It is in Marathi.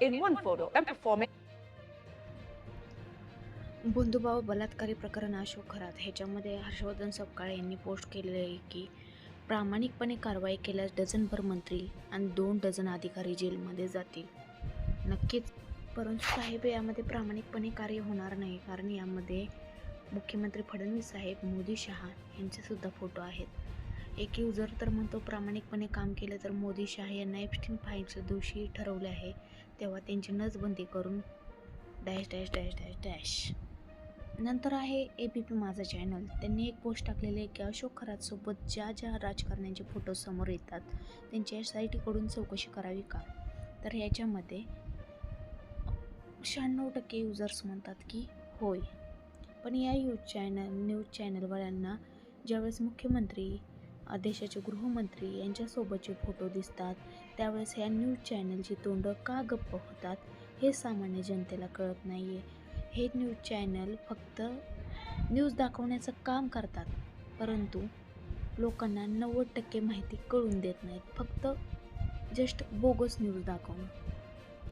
in one photo and performing. बंधुभाव बलात्कारी प्रकरण अशोक खरात ह्याच्यामध्ये हर्षवर्धन सपकाळे यांनी पोस्ट केलेले आहे की प्रामाणिकपणे कारवाई केल्यास डझनभर मंत्री आणि 2 डझन अधिकारी जेलमध्ये जातील. नक्कीच, परंतु साहेब यामध्ये प्रामाणिकपणे कार्य होणार नाही, कारण यामध्ये मुख्यमंत्री फडणवीस साहेब, मोदी शहा यांचेसुद्धा फोटो आहेत. एक युजर तर म्हणतो प्रामाणिकपणे काम केलं तर मोदी शहा यांना एप्स्टीन फाईलच्या दोषी ठरवले आहे, तेव्हा त्यांची नसबंदी करून dash dash dash dash dash. नंतर आहे ABP माझा चॅनल. त्यांनी एक पोस्ट टाकलेली आहे की अशोक खरातसोबत ज्या राजकारण्यांचे फोटो समोर येतात त्यांची SIT चौकशी करावी का? तर याच्यामध्ये 96% युजर्स म्हणतात की होय. पण या न्यूज चॅनलवाल्यांना ज्यावेळेस मुख्यमंत्री, देशाचे गृहमंत्री यांच्यासोबतचे फोटो दिसतात त्यावेळेस ह्या न्यूज चॅनलची तोंडं का गप्प होतात हे सामान्य जनतेला कळत नाही आहे. हे न्यूज चॅनल फक्त न्यूज दाखवण्याचं काम करतात, परंतु लोकांना 90% माहिती कळून देत नाहीत, फक्त जस्ट बोगस न्यूज दाखवून.